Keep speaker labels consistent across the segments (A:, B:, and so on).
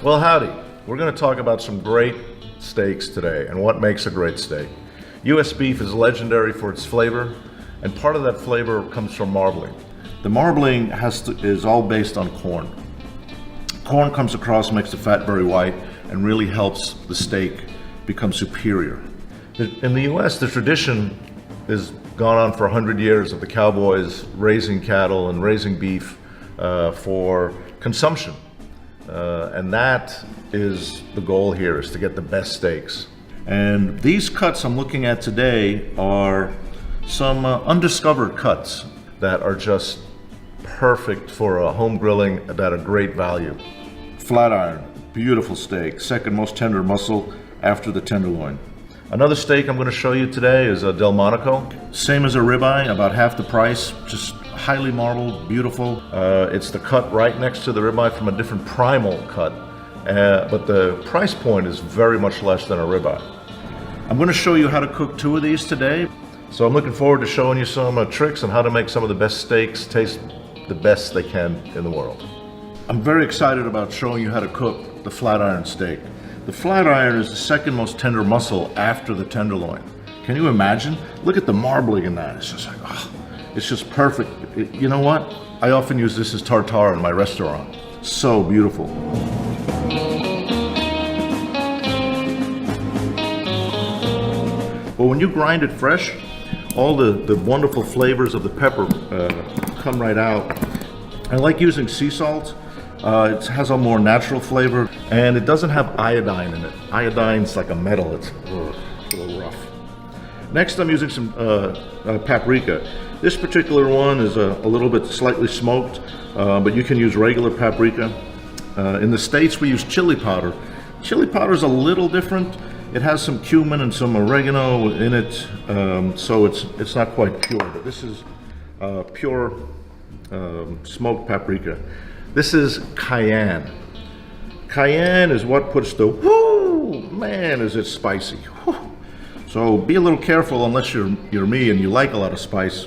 A: Well, howdy. We're going to talk about some great steaks today and what makes a great steak. U.S. beef is legendary for its flavor, and part of that flavor comes from marbling. The marbling is all based on corn. Corn comes across, makes the fat very white, and really helps the steak become superior. In the U.S., the tradition has gone on for 100 years of the cowboys raising cattle and raising beef for consumption. And that is the goal here, is to get the best steaks. And these cuts I'm looking at today are some undiscovered cuts that are just perfect for a home grilling at a great value. FlatIron, beautiful steak, second most tender muscle after the tenderloin. Another steak I'm going to show you today is a Delmonico. Same as a ribeye, about half the price, just highly marbled, beautiful. It's the cut right next to the ribeye from a different primal cut, but the price point is very much less than a ribeye. I'm going to show you how to cook two of these today. So I'm looking forward to showing you some tricks on how to make some of the best steaks taste the best they can in the world. I'm very excited about showing you how to cook the FlatIron steak. The FlatIron is the second most tender muscle after the tenderloin. Can you imagine? Look at the marbling in that. It's just like, oh, it's just perfect. You know what? I often use this as tartare in my restaurant. So beautiful. But when you grind it fresh, all the wonderful flavors of the pepper come right out. I like using sea salt. It has a more natural flavor, and it doesn't have iodine in it. Iodine's like a metal. It's a little rough. Next, I'm using some paprika. This particular one is a little bit slightly smoked, but you can use regular paprika. In the States, we use chili powder. Chili powder is a little different. It has some cumin and some oregano in it, so it's not quite pure, but this is pure smoked paprika. This is cayenne. Cayenne is what puts the whoo, man, is it spicy. Whoo. So be a little careful unless you're me and you like a lot of spice,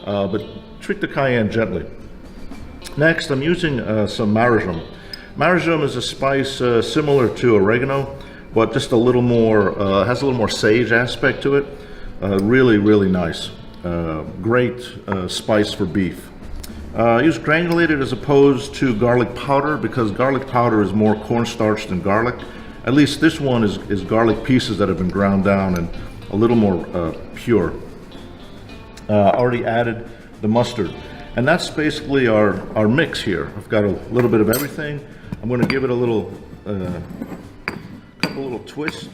A: but treat the cayenne gently. Next, I'm using some marjoram. Marjoram is a spice similar to oregano, but just a little more, has a little more sage aspect to it. Really, really nice. Great spice for beef. Use granulated as opposed to garlic powder, because garlic powder is more cornstarch than garlic. At least this one is garlic pieces that have been ground down and a little more pure. Already added the mustard. And that's basically our mix here. I've got a little bit of everything. I'm going to give it a little couple little twists.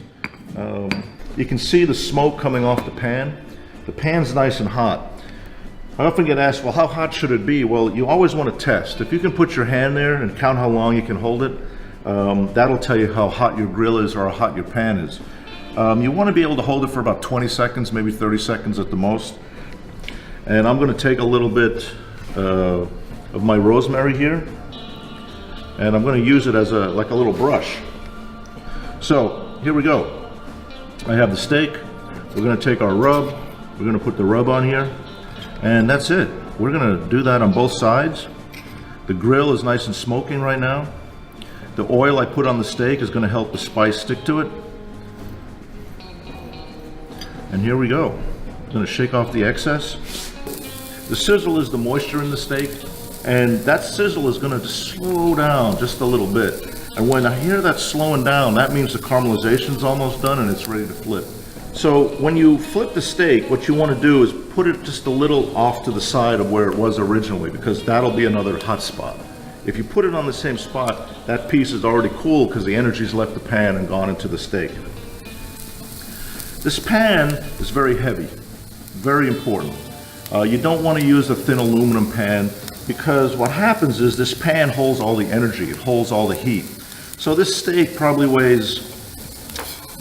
A: You can see the smoke coming off the pan. The pan's nice and hot. I often get asked, well, how hot should it be? Well, you always want to test. If you can put your hand there and count how long you can hold it, that'll tell you how hot your grill is or how hot your pan is. You want to be able to hold it for about 20 seconds, maybe 30 seconds at the most. And I'm going to take a little bit of my rosemary here, and I'm going to use it as like a little brush. So here we go. I have the steak. We're going to take our rub. We're going to put the rub on here. And that's it. We're going to do that on both sides. The grill is nice and smoking right now. The oil I put on the steak is going to help the spice stick to it. And here we go. I'm going to shake off the excess. The sizzle is the moisture in the steak, and that sizzle is going to slow down just a little bit. And when I hear that slowing down, that means the caramelization is almost done and it's ready to flip. So when you flip the steak, what you want to do is put it just a little off to the side of where it was originally, because that'll be another hot spot. If you put it on the same spot, that piece is already cool because the energy's left the pan and gone into the steak. This pan is very heavy, very important. You don't want to use a thin aluminum pan, because what happens is this pan holds all the energy, it holds all the heat. So this steak probably weighs,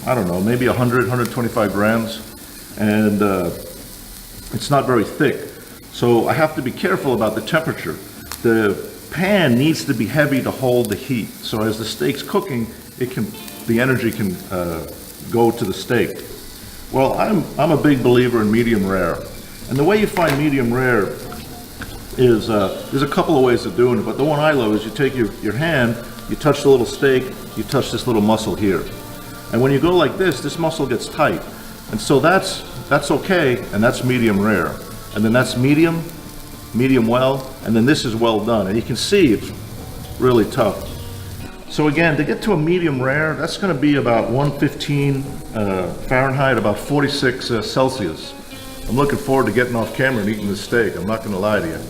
A: I don't know, maybe 100, 125 grams, and it's not very thick. So I have to be careful about the temperature. The pan needs to be heavy to hold the heat. So as the steak's cooking, the energy can go to the steak. Well, I'm a big believer in medium rare. And the way you find medium rare is, there's a couple of ways of doing it, but the one I love is you take your hand, you touch the little steak, you touch this little muscle here. And when you go like this muscle gets tight. And so that's okay, and that's medium rare. And then that's medium well, and then this is well done. And you can see it's really tough. So again, to get to a medium rare, that's going to be about 115 Fahrenheit, about 46 Celsius. I'm looking forward to getting off camera and eating this steak. I'm not going to lie to you.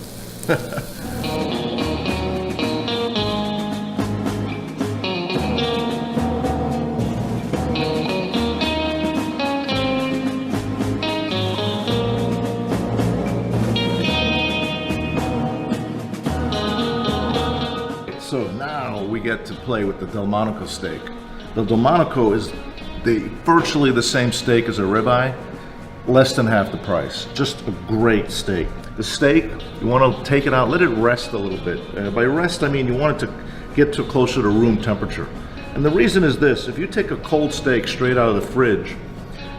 A: So now we get to play with the Delmonico steak. The Delmonico is virtually the same steak as a ribeye, less than half the price. Just a great steak. The steak, you want to take it out, let it rest a little bit. By rest, I mean you want it to get to closer to room temperature. And the reason is this: if you take a cold steak straight out of the fridge,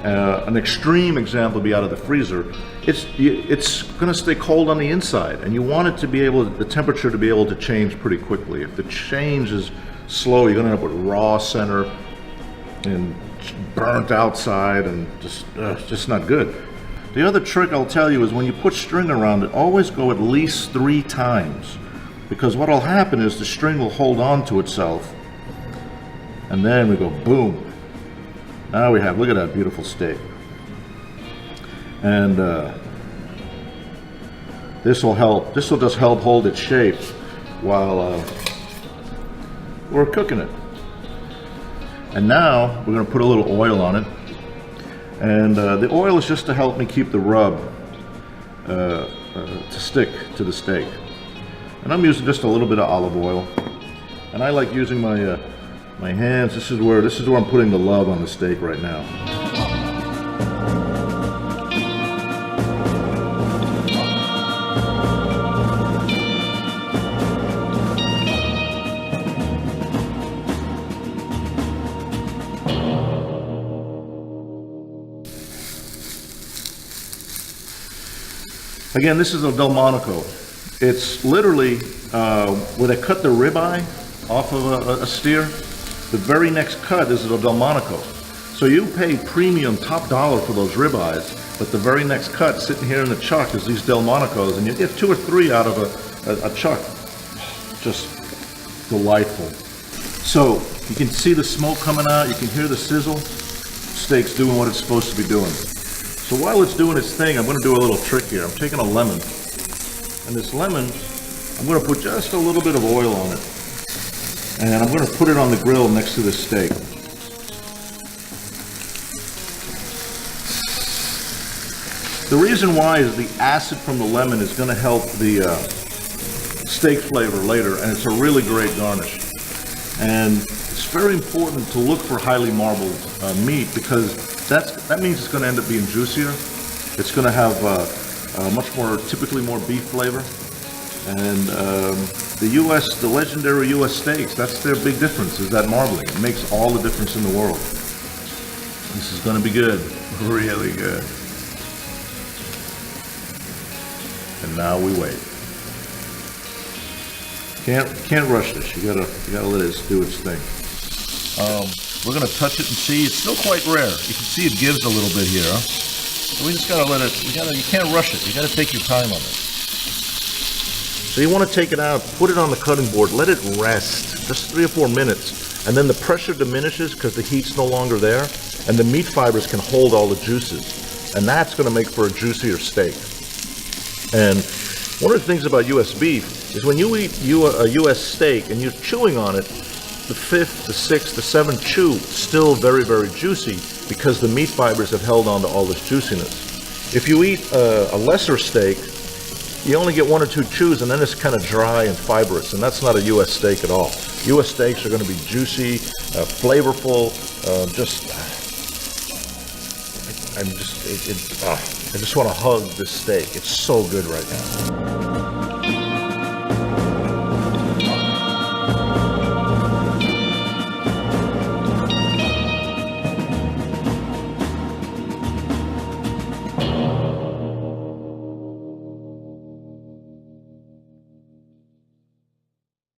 A: an extreme example would be out of the freezer, it's going to stay cold on the inside, and you want it to be able, the temperature to be able to change pretty quickly. If the change is slow, you're going to end up with raw center and burnt outside, and just not good. The other trick I'll tell you is when you put string around it, always go at least 3 times, because what will happen is the string will hold on to itself, and then we go boom. Now we have, look at that beautiful steak. And this will just help hold its shape while we're cooking it. And now we're going to put a little oil on it. And the oil is just to help me keep the rub to stick to the steak. And I'm using just a little bit of olive oil. And I like using my my hands. This is where I'm putting the love on the steak right now. Again, this is a Delmonico. It's literally where they cut the ribeye off of a steer. The very next cut is a Delmonico. So you pay premium top dollar for those ribeyes, but the very next cut sitting here in the chuck is these Delmonicos, and you get 2 or 3 out of a chuck. Just delightful. So you can see the smoke coming out, you can hear the sizzle. Steak's doing what it's supposed to be doing. So while it's doing its thing, I'm going to do a little trick here. I'm taking a lemon, and this lemon, I'm going to put just a little bit of oil on it. And I'm going to put it on the grill next to this steak. The reason why is the acid from the lemon is going to help the steak flavor later, and it's a really great garnish. And it's very important to look for highly marbled meat, because that means it's going to end up being juicier. It's going to have typically more beef flavor. And the legendary U.S. steaks, that's their big difference, is that marbling. It makes all the difference in the world. This is going to be good, really good. And now we wait. Can't rush this. You gotta let it do its thing. We're gonna touch it and see. It's still quite rare. You can see it gives a little bit here. Huh? So we just gotta let it. You can't rush it. You gotta take your time on it. So you want to take it out, put it on the cutting board, let it rest, just 3 or 4 minutes, and then the pressure diminishes because the heat's no longer there, and the meat fibers can hold all the juices, and that's going to make for a juicier steak. And one of the things about U.S. beef is when you eat a U.S. steak and you're chewing on it, the 5th, the 6th, the 7th chew still very, very juicy because the meat fibers have held on to all this juiciness. If you eat a lesser steak, you only get 1 or 2 chews, and then it's kind of dry and fibrous, and that's not a U.S. steak at all. U.S. steaks are going to be juicy, flavorful. I just want to hug this steak. It's so good right now.